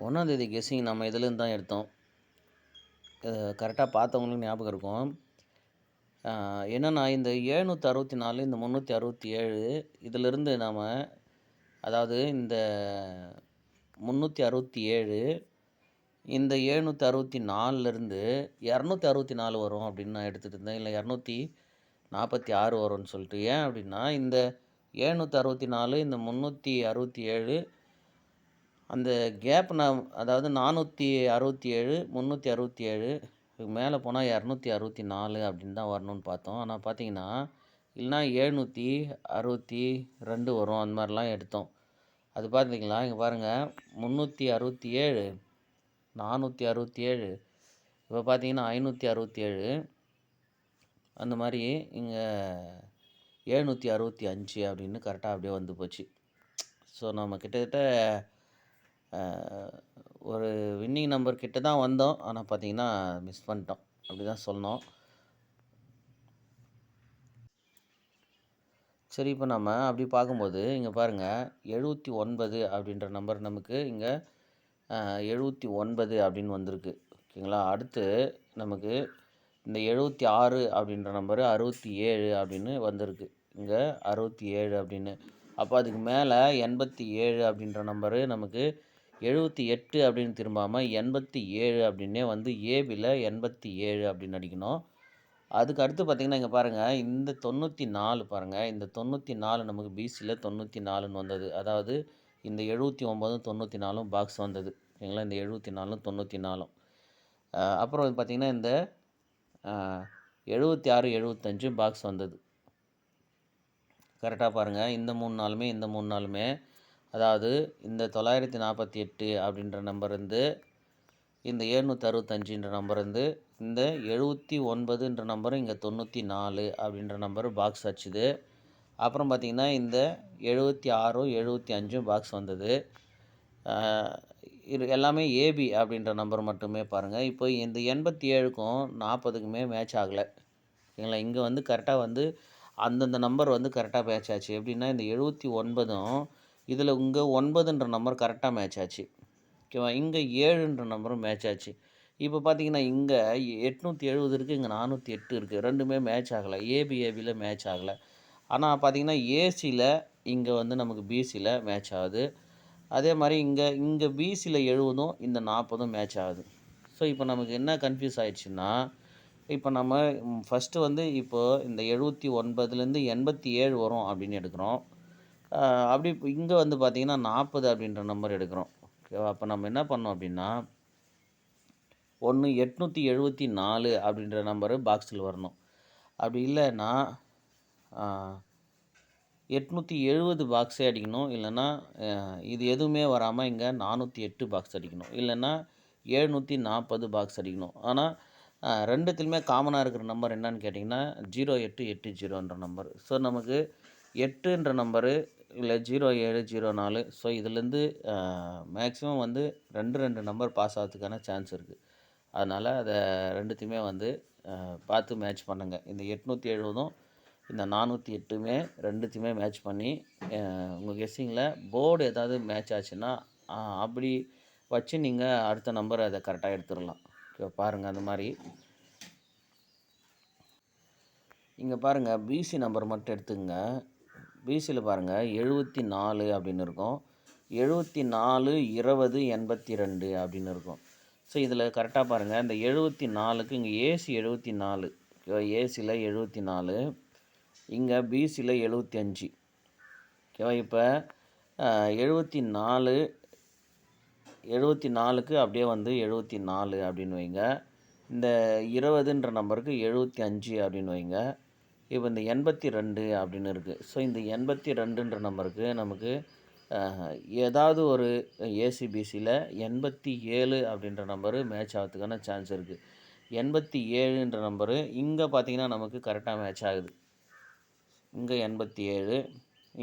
1ஆந்தேதி guessing நம்ம இதுலேருந்து தான் எடுத்தோம். கரெக்டாக பார்த்தவங்களுக்கு ஞாபகம் இருக்கும். என்னென்னா இந்த 764 இந்த 367 இதிலிருந்து நாம் அதாவது இந்த 367 இந்த 764லேருந்து 264 வரும் அப்படின்னு நான் எடுத்துகிட்டு இருந்தேன். இல்லை 246 வரும்னு சொல்லிட்டு. ஏன் அப்படின்னா இந்த 764 இந்த 367 அந்த கேப் நான் அதாவது 467 367 மேலே போனால் 264 அப்படின்னு தான் வரணும்னு பார்த்தோம். ஆனால் பார்த்தீங்கன்னா இல்லைனா 762 வரும். அந்த மாதிரிலாம் எடுத்தோம். அது பார்த்தீங்களா இங்கே பாருங்கள் 367 467 இப்போ பார்த்தீங்கன்னா 567 அந்த மாதிரி இங்கே 765 அப்படின்னு கரெக்டாக அப்படியே வந்து போச்சு. ஸோ நம்ம கிட்டத்தட்ட ஒரு வின்னிங் நம்பர் கிட்ட தான் வந்தோம். ஆனால் பார்த்தீங்கன்னா மிஸ் பண்ணிட்டோம் அப்படி தான் சொன்னோம். சரி, இப்போ நம்ம அப்படி பார்க்கும்போது இங்கே பாருங்கள் 79 அப்படின்ற நம்பர் நமக்கு இங்கே 79 அப்படின்னு வந்திருக்கு. ஓகேங்களா. அடுத்து நமக்கு இந்த 76 அப்படின்ற நம்பரு 67 அப்படின்னு வந்திருக்கு. இங்கே 67 அப்படின்னு. அப்போ அதுக்கு மேலே 87 அப்படின்ற நம்பரு நமக்கு 78 அப்படின்னு திரும்பாமல் 87 அப்படின்னே வந்து ஏபியில் 87 அப்படின்னு அடிக்கணும். அதுக்கு அடுத்து பார்த்திங்கன்னா இங்கே பாருங்கள் இந்த 94 பாருங்கள். இந்த 94 நமக்கு பிசியில் 94ன்னு வந்தது. அதாவது இந்த 79 94 பாக்ஸ் வந்தது. ஓகேங்களா. இந்த 74 94 அப்புறம் பார்த்திங்கன்னா இந்த 76 75 பாக்ஸ் வந்தது. கரெக்டாக பாருங்கள். இந்த 3 நாளுமே அதாவது இந்த 948 அப்படின்ற நம்பர் இருந்து இந்த 765ன்ற நம்பர் இருந்து இந்த 79ன்ற நம்பரும் இங்கே 94 அப்படின்ற நம்பர் பாக்ஸ் வச்சுது. அப்புறம் பார்த்திங்கன்னா இந்த 76 75 பாக்ஸ் வந்தது. இது எல்லாமே ஏபி அப்படின்ற நம்பர் மட்டுமே பாருங்கள். இப்போ இந்த 87க்கும் 40க்குமே மேட்ச் ஆகலை. ஓகேங்களா. இங்கே வந்து கரெக்டாக வந்து அந்தந்த நம்பர் வந்து கரெக்டாக மேட்ச் ஆச்சு. எப்படின்னா இந்த 79ம் இதில் இங்கே 9ன்ற நம்பர் கரெக்டாக மேட்ச் ஆச்சு. ஓகேவா. இங்கே 7ன்ற நம்பரும் மேட்ச் ஆச்சு. இப்போ பார்த்தீங்கன்னா இங்கே 870 இருக்குது, இங்கே 408 இருக்குது. ரெண்டுமே மேட்ச் ஆகலை. ஏபியில் மேட்ச் ஆகலை. ஆனால் பார்த்தீங்கன்னா ஏசியில் இங்கே வந்து நமக்கு பிசியில் மேட்ச் ஆகுது. அதே மாதிரி இங்கே பிசியில் 70ம் இந்த 40ம் மேட்ச் ஆகுது. ஸோ இப்போ நமக்கு என்ன கன்ஃபியூஸ் ஆகிடுச்சுன்னா இப்போ நம்ம ஃபஸ்ட்டு வந்து இப்போது இந்த 79லேருந்து 87 வரும் அப்படின்னு எடுக்கிறோம். அப்படி இங்கே வந்து பார்த்திங்கன்னா 40 அப்படின்ற நம்பர் எடுக்கிறோம். ஓகேவா. அப்போ நம்ம என்ன பண்ணோம் அப்படின்னா ஒன்று 874 அப்படின்ற நம்பரு பாக்ஸில் வரணும். அப்படி இல்லைன்னா 870 பாக்ஸே அடிக்கணும். இல்லைன்னா இது எதுவுமே வராமல் இங்கே 408 பாக்ஸ் அடிக்கணும். இல்லைன்னா 740 பாக்ஸ் அடிக்கணும். ஆனால் ரெண்டுத்துலையுமே காமனாக இருக்கிற நம்பர் என்னன்னு கேட்டிங்கன்னா 0880ன்ற நம்பர். ஸோ நமக்கு 8ன்ற நம்பரு இல்லை 0704. ஸோ இதுலேருந்து மேக்ஸிமம் வந்து 2 நம்பர் பாஸ் ஆகிறதுக்கான சான்ஸ் இருக்குது. அதனால் அதை ரெண்டுத்தையுமே வந்து பார்த்து மேட்ச் பண்ணுங்கள். இந்த 870ம் இந்த 408மே ரெண்டுத்தையுமே மேட்ச் பண்ணி உங்கள் கெஸ்ஸிங்கில் போர்டு ஏதாவது மேட்ச் ஆச்சுன்னா அப்படி வச்சு நீங்கள் அடுத்த நம்பரை அதை கரெக்டாக எடுத்துடலாம். ஓகே, பாருங்கள் அந்த மாதிரி. இங்கே பாருங்கள் பிசி நம்பர் மட்டும் எடுத்துங்க. பிசியில் பாருங்கள் 74 அப்படின்னு இருக்கும். 74 20 82 அப்படின்னு இருக்கும். ஸோ இதில் கரெக்டாக பாருங்கள். இந்த 74க்கு இங்கே ஏசி 74, ஏசியில் 74, இங்கே பிசியில் 75. ஓகேவா. இப்போ 74க்கு அப்படியே வந்து 74 அப்படின்னு வைங்க. இந்த 20ன்ற நம்பருக்கு 75 அப்படின்னு வைங்க. இப்போ இந்த 82 அப்படின்னு இருக்குது. ஸோ இந்த 82ன்ற நம்பருக்கு நமக்கு ஏதாவது ஒரு ஏசிபிசியில் 87 அப்படின்ற நம்பரு மேட்ச் ஆகிறதுக்கான சான்ஸ் இருக்குது. 87ன்ற நம்பரு இங்கே பார்த்திங்கன்னா நமக்கு கரெக்டாக மேட்ச் ஆகுது. இங்கே 87,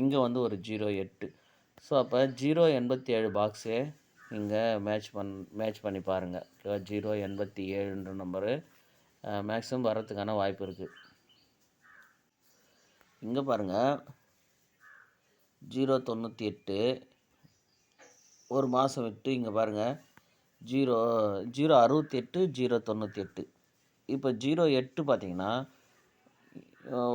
இங்கே வந்து ஒரு 08. ஸோ அப்போ 087 பாக்ஸே இங்கே மேட்ச் பண்ணி பாருங்கள். 087ன்ற நம்பரு மேக்ஸிமம் வர்றதுக்கான வாய்ப்பு இருக்குது. இங்கே பாருங்கள் 098 ஒரு மாதம் விட்டு இங்கே பாருங்கள் 0 068 098. இப்போ 08 பார்த்தீங்கன்னா,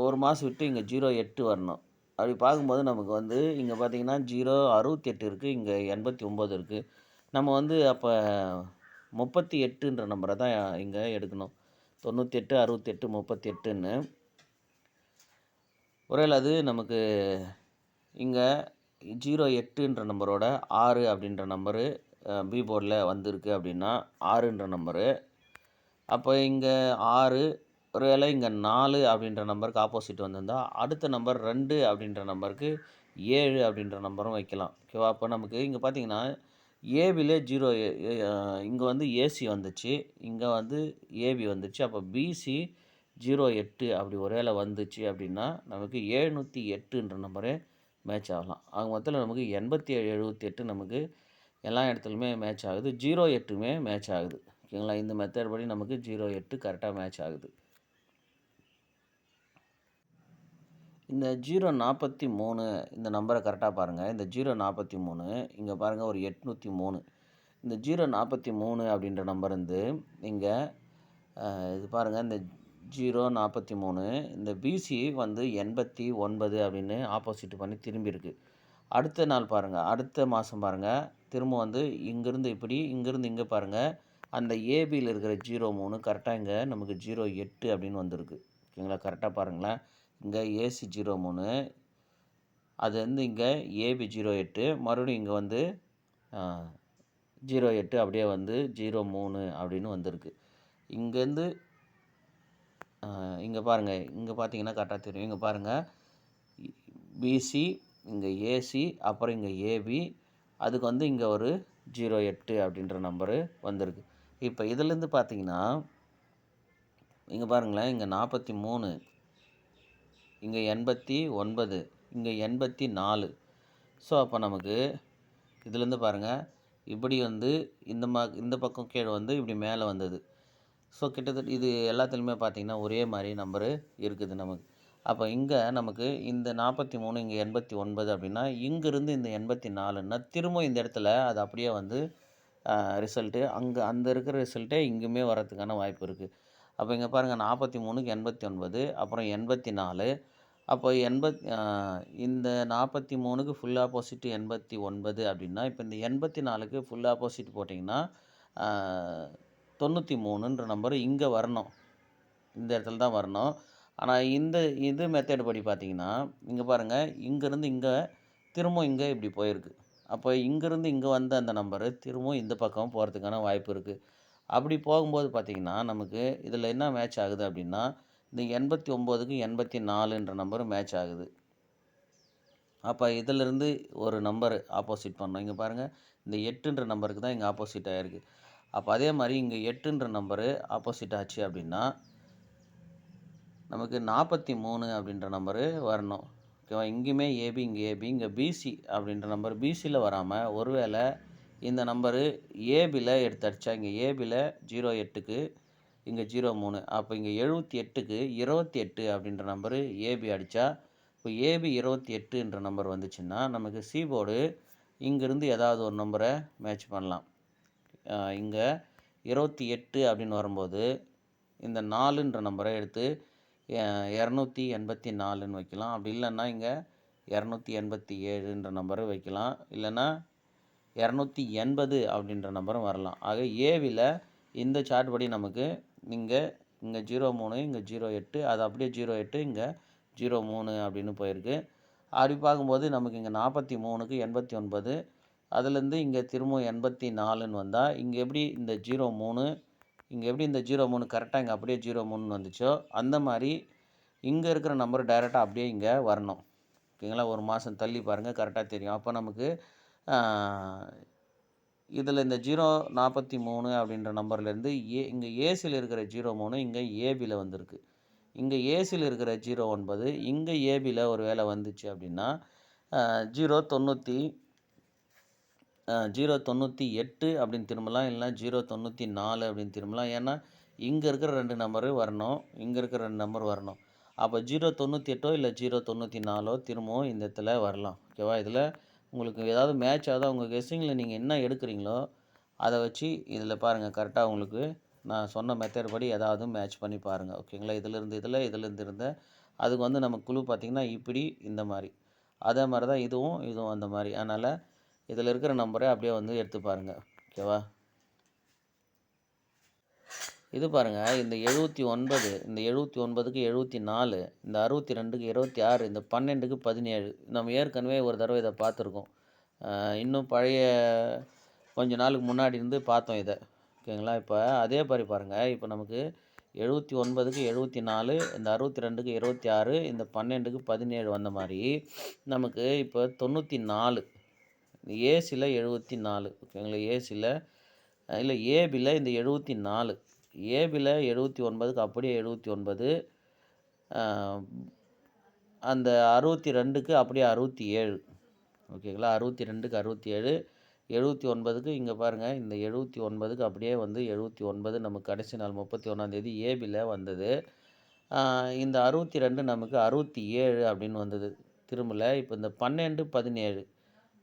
1 மாதம் விட்டு இங்கே 08 வரணும். அப்படி பார்க்கும்போது நமக்கு வந்து இங்கே பார்த்தீங்கன்னா 068 இருக்குது, இங்கே 89 இருக்குது. நம்ம வந்து அப்போ 38ன்ற நம்பரை தான் இங்கே எடுக்கணும். 98, 68, 38ன்னு. ஒருவேளை அது நமக்கு இங்கே 08ன்ற நம்பரோட 6 அப்படின்ற நம்பரு பி போர்டில் வந்திருக்கு அப்படின்னா 6ன்ற நம்பரு. அப்போ இங்கே 6, ஒருவேளை இங்கே 4 அப்படின்ற நம்பருக்கு ஆப்போசிட் வந்திருந்தா அடுத்த நம்பர் 2 அப்படின்ற நம்பருக்கு 7 அப்படின்ற நம்பரும் வைக்கலாம். ஓகேவா? அப்போ நமக்கு இங்கே பார்த்தீங்கன்னா ஏபிலே 0 இங்கே வந்து ஏசி வந்துச்சு, இங்கே வந்து ஏபி வந்துச்சு. அப்போ பிசி 08 அப்படி ஒருவேளை வந்துச்சு அப்படின்னா நமக்கு 708ன்ற நம்பரே மேட்ச் ஆகலாம். ஆக மொத்தத்தில் நமக்கு 87, 78 நமக்கு எல்லா இடத்துலையுமே மேட்ச் ஆகுது. 08மே மேட்ச் ஆகுது. ஓகேங்களா? இந்த மெத்தட் படி நமக்கு 08 கரெக்டாக மேட்ச் ஆகுது. இந்த 043 இந்த நம்பரை கரெக்டாக பாருங்கள். இந்த 043 இங்கே பாருங்கள், ஒரு 803. இந்த 043 அப்படின்ற நம்பர் வந்து இங்கே இது பாருங்கள், இந்த 043 இந்த பிசி வந்து 89 அப்படின்னு ஆப்போசிட் பண்ணி திரும்பியிருக்கு. அடுத்த நாள் பாருங்கள், அடுத்த மாதம் பாருங்கள், திரும்ப வந்து இங்கேருந்து இப்படி, இங்கேருந்து இங்கே பாருங்கள், அந்த ஏபியில் இருக்கிற 03 கரெக்டாக இங்கே நமக்கு 08 அப்படின்னு வந்திருக்கு. ஓகேங்களா? கரெக்டாக பாருங்களேன். இங்கே ஏசி 03, அது வந்து இங்கே ஏபி 08, மறுபடியும் இங்கே வந்து 08 அப்படியே வந்து 03 அப்படின்னு வந்திருக்கு. இங்கேருந்து இங்கே பாருங்கள், இங்கே பார்த்தீங்கன்னா கரெக்டாக தெரியும். இங்கே பாருங்கள், பிசி, இங்கே ஏசி, அப்புறம் இங்கே ஏபி, அதுக்கு வந்து இங்கே ஒரு 08 அப்படின்ற நம்பரு வந்திருக்கு. இப்போ இதிலேருந்து பார்த்தீங்கன்னா இங்கே பாருங்களேன், இங்கே 43, இங்கே 89, இங்கே 84. ஸோ அப்போ நமக்கு இதுலேருந்து பாருங்கள், இப்படி வந்து இந்த பக்கம் கீழே வந்து இப்படி மேலே வந்தது. ஸோ கிட்டத்தட்ட இது எல்லாத்துலேயுமே பார்த்திங்கன்னா ஒரே மாதிரி நம்பரு இருக்குது நமக்கு. அப்போ இங்கே நமக்கு இந்த 43, இங்கே 89 அப்படின்னா இங்கேருந்து இந்த 84ன்னா திரும்ப இந்த இடத்துல அது அப்படியே வந்து ரிசல்ட்டு அங்கே அந்த இருக்கிற ரிசல்ட்டே இங்கேயுமே வரதுக்கான வாய்ப்பு இருக்குது. அப்போ இங்கே பாருங்கள், 43க்கு 89, அப்புறம் 84. அப்போ இந்த 43க்கு ஃபுல் ஆப்போசிட் 89 அப்படின்னா இப்போ இந்த 84க்கு ஃபுல் ஆப்போசிட் போட்டிங்கன்னா 93ன்ற நம்பர் இங்கே வரணும். இந்த இடத்துல தான் வரணும். ஆனால் இது மெத்தட் படி பார்த்தீங்கன்னா இங்கே பாருங்கள், இங்கேருந்து இங்கே திரும்ப இங்கே இப்படி போயிருக்கு. அப்போ இங்கேருந்து இங்கே வந்த அந்த நம்பரு திரும்பவும் இந்த பக்கம் போகிறதுக்கான வாய்ப்பு இருக்குது. அப்படி போகும்போது பார்த்திங்கன்னா நமக்கு இதில் என்ன மேட்ச் ஆகுது அப்படின்னா இந்த 89க்கு 84ன்ற நம்பரு மேட்ச் ஆகுது. அப்போ இதிலிருந்து ஒரு நம்பர் ஆப்போசிட் பண்ணோம். இங்கே பாருங்கள், இந்த 8ன்ற நம்பருக்கு தான் இங்கே ஆப்போசிட் ஆகிருக்கு. அப்போ அதே மாதிரி இங்கே 8ன்ற நம்பரு ஆப்போசிட் ஆச்சு அப்படின்னா நமக்கு 43 அப்படின்ற நம்பரு வரணும். ஓகேவா? இங்கேயுமே ஏபி, இங்கே ஏபி, இங்கே பிசி அப்படின்ற நம்பர் பிசியில் வராமல் ஒருவேளை இந்த நம்பரு ஏபியில் எடுத்து அடித்தா இங்கே ஏபியில் 08க்கு இங்கே 03, அப்போ இங்கே 78க்கு 28 அப்படின்ற நம்பரு ஏபி அடித்தா இப்போ ஏபி 28ன்ற நம்பர் வந்துச்சுன்னா நமக்கு சி போர்டு இங்கேருந்து ஏதாவது ஒரு நம்பரை மேட்ச் பண்ணலாம். இங்கே 28 அப்படின்னு வரும்போது இந்த 4ன்ற நம்பரை எடுத்து 284ன்னு வைக்கலாம். அப்படி இல்லைன்னா இங்கே 287ன்ற நம்பரை வைக்கலாம். இல்லைன்னா 280 அப்படின்ற நம்பரும் வரலாம். ஆக ஏவில் இந்த சார்ட் படி நமக்கு இங்கே 03, இங்கே 08, அது அப்படியே 08, இங்கே 03 அப்படின்னு போயிருக்கு. அப்படி பார்க்கும்போது நமக்கு இங்கே 43க்கு 89, அதுலேருந்து இங்கே திரும்ப 84ன்னு வந்தால் இங்கே எப்படி இந்த 03, இங்கே எப்படி இந்த 03 கரெக்டாக இங்கே அப்படியே 03ன்னு வந்துச்சோ அந்த மாதிரி இங்கே இருக்கிற நம்பர் டைரெக்டாக அப்படியே இங்கே வரணும். ஓகேங்களா? ஒரு மாதம் தள்ளி பாருங்கள், கரெக்டாக தெரியும். அப்போ நமக்கு இதில் இந்த 043 அப்படின்ற நம்பர்லேருந்து இங்கே ஏசியில் இருக்கிற 03 இங்கே ஏபியில் வந்திருக்கு. இங்கே ஏசியில் இருக்கிற 09 இங்கே ஏபியில் ஒரு வேளை வந்துச்சு அப்படின்னா 098 அப்படின்னு திரும்பலாம், இல்லைனா 094 அப்படின்னு திரும்பலாம். ஏன்னா இங்கே இருக்கிற 2 நம்பரு வரணும், இங்கே இருக்கிற 2 நம்பர் வரணும். அப்போ 098 இல்லை 094 திரும்பவும் இந்த இடத்துல வரலாம். ஓகேவா? இதில் உங்களுக்கு ஏதாவது மேட்ச் ஆகுதா, உங்கள் கெஸ்ஸிங்கில் நீங்கள் என்ன எடுக்கிறீங்களோ அதை வச்சு இதில் பாருங்கள் கரெக்டாக உங்களுக்கு நான் சொன்ன மெத்தட் படி ஏதாவது மேட்ச் பண்ணி பாருங்கள். ஓகேங்களா? இதிலேருந்து இதில், இதிலேருந்து இருந்த அதுக்கு வந்து நம்ம குழு பார்த்திங்கன்னா இப்படி இந்த மாதிரி அதே மாதிரி தான் இதுவும் அந்த மாதிரி. அதனால் இதில் இருக்கிற நம்பரை அப்படியே வந்து எடுத்து பாருங்கள். ஓகேவா? இது பாருங்கள், இந்த 79 இந்த 79க்கு 74, இந்த 62க்கு 26, இந்த 12க்கு 17. நம்ம ஏற்கனவே ஒரு தடவை இதை பார்த்துருக்கோம். இன்னும் பழைய கொஞ்ச நாளுக்கு முன்னாடி இருந்து பார்த்தோம் இதை. ஓகேங்களா? இப்போ அதே மாதிரி பாருங்கள், இப்போ நமக்கு 79க்கு 74, இந்த 62க்கு 26, இந்த 12க்கு 17 வந்த மாதிரி நமக்கு இப்போ 94 ஏசியில் 74. ஓகேங்களா? ஏசியில் இல்லை ஏபியில் இந்த 74, ஏபியில் 79க்கு அப்படியே 79, அந்த 62க்கு அப்படியே 67. ஓகேங்களா? 62க்கு 67, 79க்கு இங்கே பாருங்கள், இந்த 79க்கு அப்படியே வந்து 79 நமக்கு கடைசி நாள் 31ஆந்தேதி ஏபியில் வந்தது. இந்த 62 நமக்கு 67 அப்படின்னு வந்தது திரும்பல. இப்போ இந்த 12, 17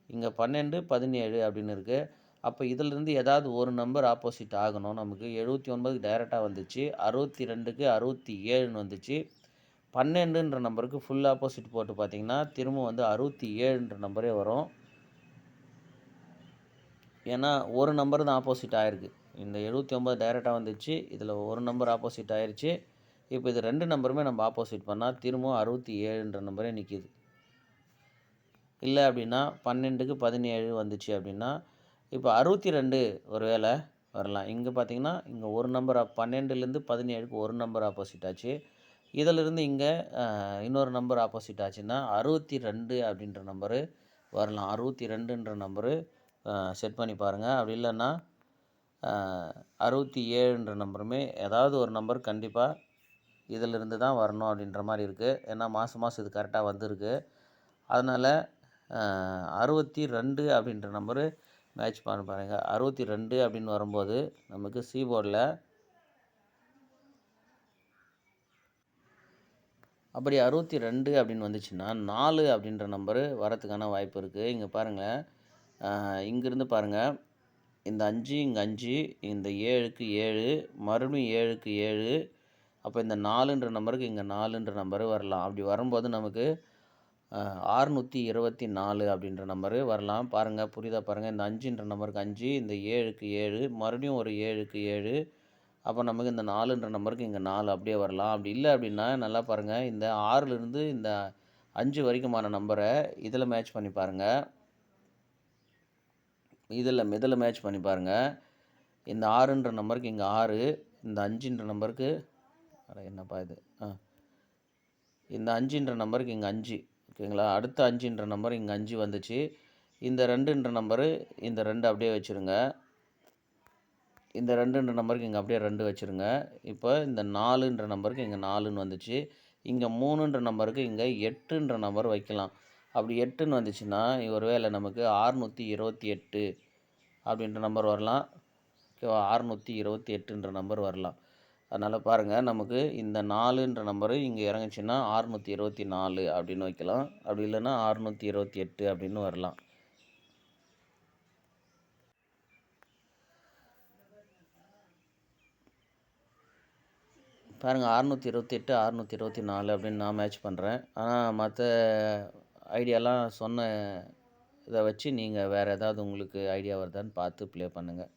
இங்கே 12, 17 அப்படின்னு இருக்குது. அப்போ இதிலிருந்து ஏதாவது ஒரு நம்பர் ஆப்போசிட் ஆகணும். நமக்கு 79க்கு டைரெக்டாக வந்துச்சு, 62க்கு 67ன்னு வந்துச்சு. 12ன்ற நம்பருக்கு ஃபுல் ஆப்போசிட் போட்டு பார்த்தீங்கன்னா திரும்ப வந்து 67ன்ற நம்பரே வரும். ஏன்னா ஒரு நம்பர் தான் ஆப்போசிட் ஆகிருக்கு. இந்த 79 டைரெக்டாக வந்துச்சு, இதில் ஒரு நம்பர் ஆப்போசிட் ஆயிடுச்சு. இப்போ இது 2 நம்பருமே நம்ம ஆப்போசிட் பண்ணால் திரும்பவும் 67ன்ற நம்பரே நிற்கிது. இல்லை அப்படின்னா 12க்கு 17 வந்துச்சு அப்படின்னா இப்போ 62 ஒரு வேளை வரலாம். இங்கே பார்த்தீங்கன்னா இங்கே ஒரு நம்பர் 12லேருந்து 17க்கு ஒரு நம்பர் ஆப்போசிட் ஆச்சு. இதிலிருந்து இங்கே இன்னொரு நம்பர் ஆப்போசிட் ஆச்சுன்னா 62 அப்படின்ற நம்பரு வரலாம். 62ன்ற நம்பரு செட் பண்ணி பாருங்கள். அப்படி இல்லைன்னா 67ன்ற நம்பருமே ஏதாவது ஒரு நம்பர் கண்டிப்பாக இதிலிருந்து தான் வரணும் அப்படின்ற மாதிரி இருக்குது. ஏன்னா மாதம் இது கரெக்டாக வந்திருக்கு. அதனால் 62 அப்படின்ற நம்பரு மேட்ச் பண்ண பாருங்கள். 62 அப்படின்னு வரும்போது நமக்கு சி போர்டில் அப்படி 62 அப்படின்னு வந்துச்சுன்னா 4 அப்படின்ற நம்பரு வரத்துக்கான வாய்ப்பு இருக்குது. இங்கே பாருங்கள், இங்கேருந்து பாருங்கள், இந்த 5 இங்கே 5, இந்த 7க்கு 7, மறுபடியும் 7க்கு 7, அப்போ இந்த 4ன்ற நம்பருக்கு இங்கே 4ன்ற நம்பரு வரலாம். அப்படி வரும்போது நமக்கு 624 அப்படின்ற நம்பரு வரலாம். பாருங்கள், புரியுதா பாருங்கள். இந்த 5ன்ற நம்பருக்கு 5, இந்த 7க்கு 7, மறுபடியும் ஒரு 7க்கு 7, அப்போ நமக்கு இந்த 4ன்ற நம்பருக்கு இங்கே 4 அப்படியே வரலாம். அப்படி இல்லை அப்படின்னா நல்லா பாருங்கள், இந்த 6லேருந்து இந்த 5 வரைக்குமான நம்பரை இதில் மேட்ச் பண்ணி பாருங்கள். இதில் மேட்ச் பண்ணி பாருங்கள். இந்த 6ன்ற நம்பருக்கு இங்கே 6, இந்த 5ன்ற நம்பருக்கு என்னப்பா இது இந்த 5ன்ற நம்பருக்கு இங்கே 5. ஓகேங்களா? அடுத்த 5ன்ற நம்பர் இங்கே 5 வந்துச்சு. இந்த 2ன்ற நம்பரு இந்த 2 அப்படியே வச்சுருங்க. இந்த 2ன்ற நம்பருக்கு இங்கே அப்படியே 2 வச்சுருங்க. இப்போ இந்த 4ன்ற நம்பருக்கு இங்கே 4ன்னு வந்துச்சு. இங்கே 3ன்ற நம்பருக்கு இங்கே 8ன்ற நம்பர் வைக்கலாம். அப்படி 8ன்னு வந்துச்சுன்னா ஒரு வேளை நமக்கு 628 அப்படின்ற நம்பர் வரலாம். ஓகேவா? 628ன்ற நம்பர் வரலாம். அதனால் பாருங்கள், நமக்கு இந்த 4ன்ற நம்பரு இங்கே இறங்குச்சுன்னா 624 அப்படின்னு வைக்கலாம். அப்படி இல்லைன்னா 628 அப்படின்னு வரலாம். பாருங்கள், 628, 624 அப்படின்னு நான் மேட்ச் பண்ணுறேன். ஆனால் மற்ற ஐடியாலாம் சொன்ன இதை வச்சு நீங்கள் வேறு ஏதாவது உங்களுக்கு ஐடியா வருதான்னு பார்த்து ப்ளே பண்ணுங்கள்.